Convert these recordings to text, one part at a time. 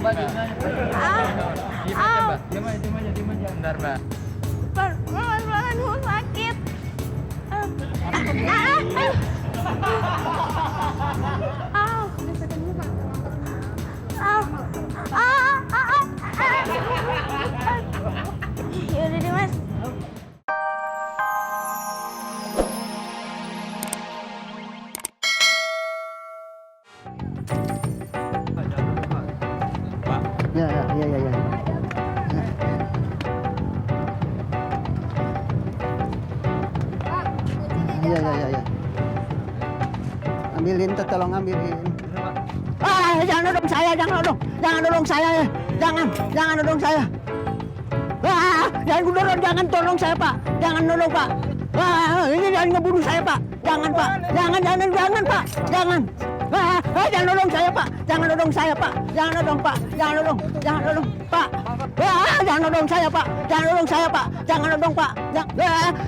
Mbak, diem aja. Diem aja, Mbak. Diem aja. Bentar, Mbak. Pelan-pelan, sakit. Yaudah deh, Mas. Ya. Iya. Ambilin, tolong ambilin. Jangan nodong saya, jangan nodong saya. Jangan nodong saya. Jangan tolong saya, Pak. Jangan nodong, Pak. Ini jangan ngebunuh saya, Pak. Jangan, Pak. Jangan, Pak. Jangan. Jangan nodong saya, Pak. Jangan nodong saya, Pak. Jangan nodong, Pak. Jangan nodong, Pak. Jangan nodong saya, Pak. Jangan nodong saya, Pak. Jangan nodong, Pak.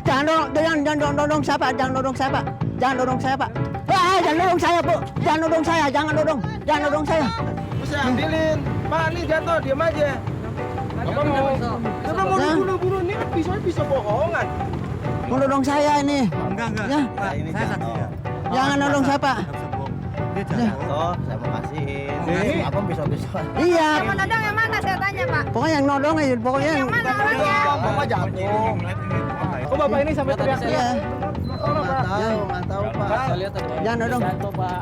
Jangan nodong saya, Pak. Jangan nodong saya, Pak. Jangan nodong saya, Pak. Jangan nodong saya, Bu. Jangan nodong saya. Jangan nodong saya. Bisa ambilin. Pak, ini jatuh, diam aja. Bapak mau dibunuh-bunuh ini kan bisa bohongan. Mau nodong saya ini. Enggak. Ya. Pak, ini saya saksi ya. Jangan nodong saya, Pak. Dia jatuh, saya mau kasihin. Apa bisa-bisa. Iya. Yang nodong yang mana saya tanya, Pak? Pokoknya yang nodong aja, pokoknya yang Mana orangnya? Bapak jatuh. Oh, Bapak ini sampai teriak-teriak. Iya. Nggak tahu, Pak. Saya lihat tadi. Jangan nodong. Jatuh, Pak.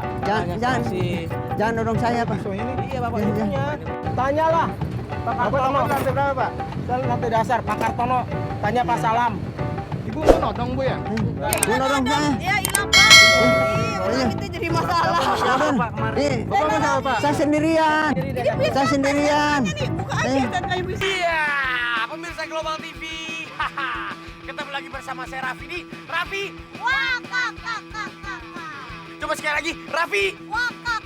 Jangan nodong saya, Pak. Iya, Bapak Iya. punya. Tanyalah. Pak Kartono, lantai berapa, Pak? Lantai dasar, Pak Kartono. Tanya Pak Salam. Ibu mau nodong, Bu ya? Jangan nodong saya. Ya hilang, Pak. Orang itu jadi masalah. Saya sendirian. Saya sendirian. Buka aja dan kayu bisa. Iya, pemirsa Global TV. Ketemu lagi bersama saya Raffi nih. Raffi, Wah, kak. coba sekali lagi. Raffi. Wah, kak.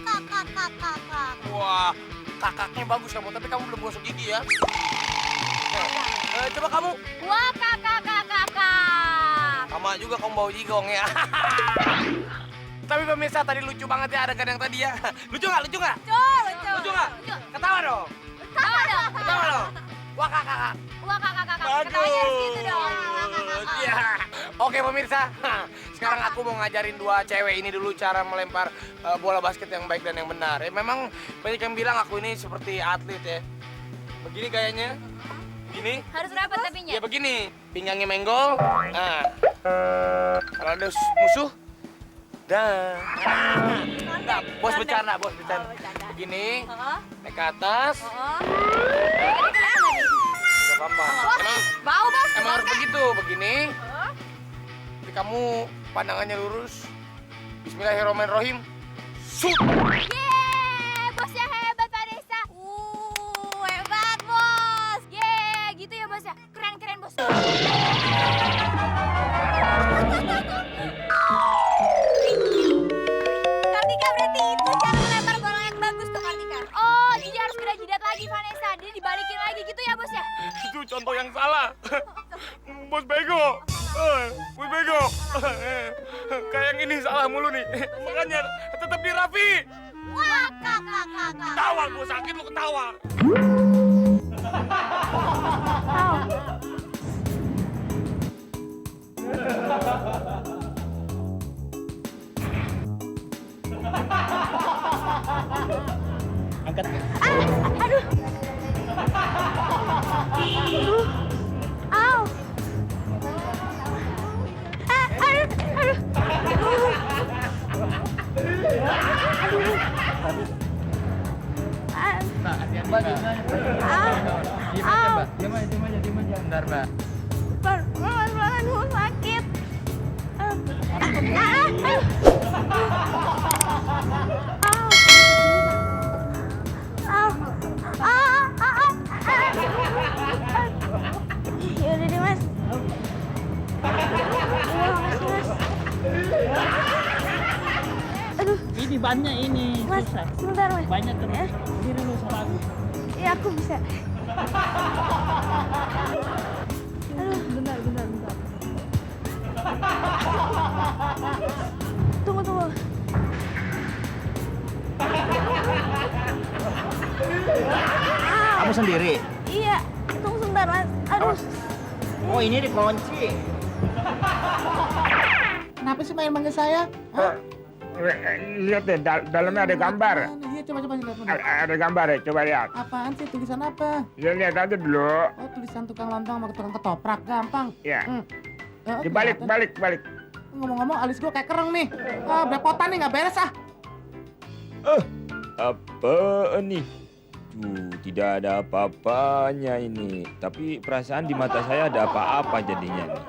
Wah, kakaknya bagus kamu, tapi kamu belum gosok gigi ya. Coba kamu. Wah, kak. Sama juga kamu bau jigong ya. Tapi pemirsa tadi lucu banget ya adegan yang tadi ya. Lucu nggak? Lucu. Lucu nggak? Ketawa dong. Ketawa dong. Wah kakak. Ketawanya gitu dong. Iya. Oke pemirsa, sekarang aku mau ngajarin dua cewek ini dulu cara melempar bola basket yang baik dan yang benar. Memang banyak yang bilang aku ini seperti atlet ya. Begini gayanya. Begini. Harus rapat tapinya. Ya begini, pinggangnya menggol. Nah, kalau ada musuh, dah. Mantap. Bos bercanda. Begini, naik ke atas. Gak apa-apa. Bau, Bos. Emang harus begitu, begini. Jadi kamu pandangannya lurus. Bismillahirrahmanirrahim. Shoot! Yeay, bosnya hebat, Vanessa. Hebat, Bos. Yeay, gitu ya, Bos ya. Keren, Bos. Kartika berarti itu cara melempar bola yang bagus tuh, Kartika. Oh, jadi harus kena jidat lagi, Vanessa. Dia dibalikin lagi gitu ya, Bos ya? Itu contoh yang salah. Bos bego. Bos bego. Kayak yang ini salah mulu nih. Makanya tetap di Raffi. Wah, kak. Ketawa, gue sakit lu ketawa. Angkat. Aduh. Au. Mbak, hati-hati, Mbak. Diem aja. Bentar, Mbak. Pelan-pelan, sakit. Yaudah deh, Mas. Aduh, Ini bannya ini. Mas, Susah. sebentar, Mas. Banyak terus. Ini dulu sama aku. Ya, aku bisa. Aduh, Bentar. tunggu. sendiri? Iya, tunggu sebentar Mas. Aduh. Oh, ini dikunci. Kenapa sih manggil saya? Lihat deh, dalamnya ada gambar. Iya, coba lihat. Ada gambar ya, coba lihat. Apaan sih, tulisan apa? Ya, lihat aja dulu. Oh, tulisan tukang lontong sama tukang ketoprak, gampang. Ya, Oh, dibalik, kelihatan. balik. Ngomong-ngomong, alis gue kayak kereng nih. Ah, belepotan nih, nggak beres ah. Apaan nih? Tuh, tidak ada apa-apanya ini. Tapi perasaan di mata saya ada apa-apa jadinya nih.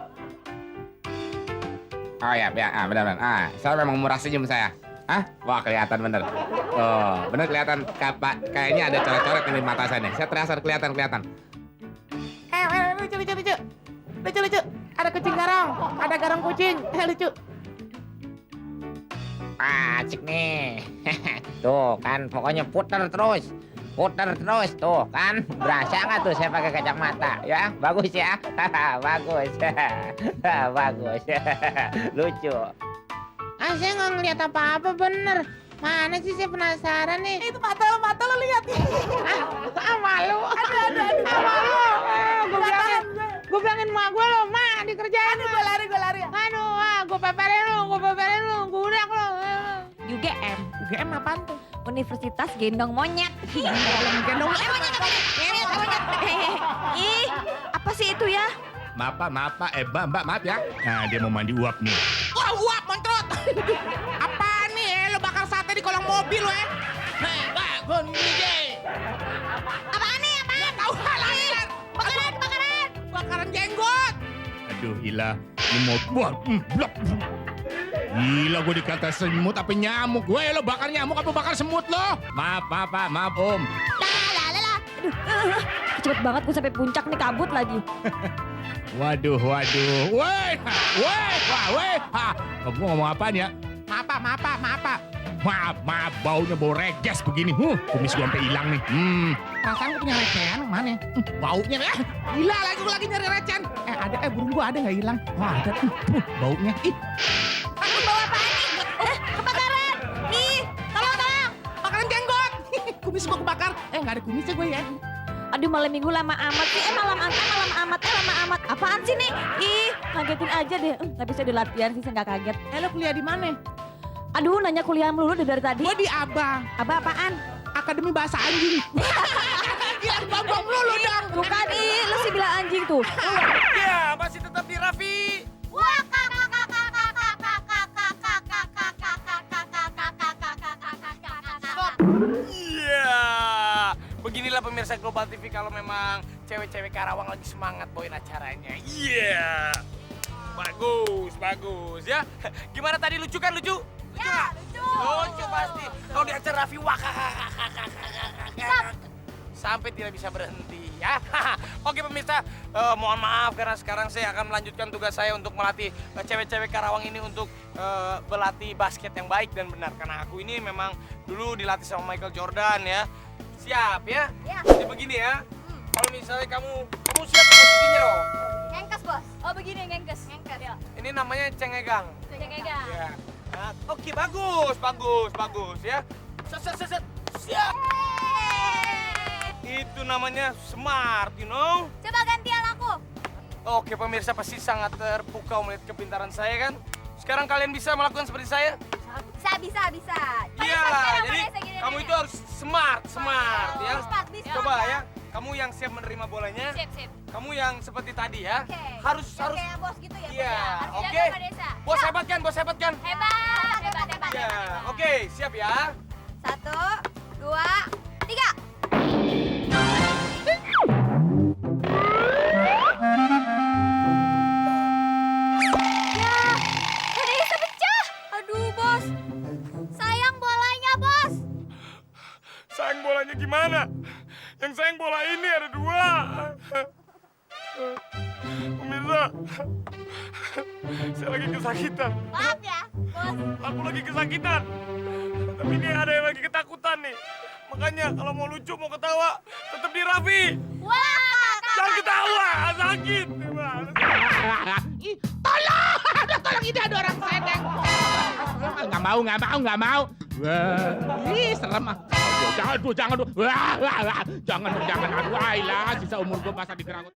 Oh ya, benar. Saya memang murah senyum saya. Wah, kelihatan bener. Oh, bener kelihatan. Kayaknya ada coret-coret di mata saya nih. Saya terasa kelihatan. Lucu. Ada kucing garong, ada garong kucing. Lucu. Cik nih. Tuh kan, pokoknya putar terus. Tuh kan. Berasa nggak tuh saya pakai kacamata? Ya, bagus ya. Bagus. Bagus. Lucu. Saya nggak ngeliat apa-apa bener. Mana sih, saya penasaran nih. Itu mata lo lihat nih. Malu. Aduh. Malu. Gue bilangin mak gue lo, mak dikerjain. Gue lari. Aduh, gue paparin lo, gue udah lo. UGM. UGM apaan tuh? Universitas Gendong Monyet. Gendong monyet. Ih, apa sih itu ya? Maaf, Mbak, maaf ya. Nah, dia mau mandi uap nih. Wah, uap montrot. Apaan nih? Lo bakar sate di kolong mobil lo ya? Mbak, gue nih. Apaan nih? Gak tau halaman. Bakaran jenggot. Aduh, gila. Ini mau buat. Blok. Gila, gue dikata semut apa nyamuk. Gue lo bakar nyamuk apa bakar semut lo? Maaf, Om. Aduh, cepet banget gue sampai puncak nih, kabut lagi. Waduh. Weh. Kamu ngomong apaan ya? Maaf, baunya bau reges begini. Kumis gue sampai hilang nih. Perasaan gue punya recehan, mana? Baunya ya. Gila, gue lagi nyari recehan. Burung gue ada nggak hilang? Wah, ada tuh. Baunya. Ih. Aku bawa apaan nih? Kebakaran! Ih, tolong! Bakaran jenggot. Kumis gue kebakar. Nggak ada kumisnya gue ya. Aduh, malam minggu lama amat sih. Lama amat. Apaan sih nih? Ih, kagetin aja deh. Tapi saya udah latihan sih, saya nggak kaget. Lo kuliah di mana? Aduh, nanya kuliah melulu dari tadi. Gue di ABA. Apa apaan? Akademi Bahasa Anjing. Gila, bambang lulu dong. Bukan, lu sih bilang anjing tuh. Ya, masih tetap di Raffi. Wah, Iya. Beginilah pemirsa Global TV kalau memang cewek-cewek Karawang lagi semangat bawain acaranya. Iya. Bagus ya. Gimana tadi, lucu kan? Lucu pasti. Kalau di acara Raffi sampai tidak bisa berhenti ya. Oke pemirsa, mohon maaf karena sekarang saya akan melanjutkan tugas saya untuk melatih cewek-cewek Karawang ini untuk berlatih basket yang baik dan benar. Karena aku ini memang dulu dilatih sama Michael Jordan ya. Siap ya? Jadi begini ya. Kalau misalnya kamu siap posisinya dong. ngengkes bos. Oh begini ngengkes. Ya. Ini namanya cengegang. Cengegang. Ya. Nah, oke, bagus ya. Set. Siap. Itu namanya smart, you know? Coba gantian aku. Oke, pemirsa pasti sangat terpukau melihat kepintaran saya kan? Sekarang kalian bisa melakukan seperti saya? Bisa. Iya, jadi kamu itu harus smart ya. Bisa. Coba ya, kamu yang siap menerima bolanya. Sip. Kamu yang seperti tadi ya. Oke. Harus. Kayak bos gitu ya. Iya, Harus oke. jaga Pak Desa. Bos hebat kan? Hebat. Iya, oke, siap ya. 1, 2, 3. Desa pecah. Aduh, bos. Sayang bolanya, bos. Sayang bolanya gimana? Yang sayang bola ini ada 2. Pemirsa, saya lagi kesakitan. Maaf ya, bos. Aku lagi kesakitan. Tapi ini ada yang lagi ketakutan nih. Makanya kalau mau lucu, mau ketawa, tetap di Raffi. Wah, Jangan ketawa, sakit. Gimana? Tolong ini ada orang sedang. Nggak mau. Wah, serem ah. Jangan tuh, jangan tuh. Jangan, aduh, Ayla, sisa umur gue masa digerangkut.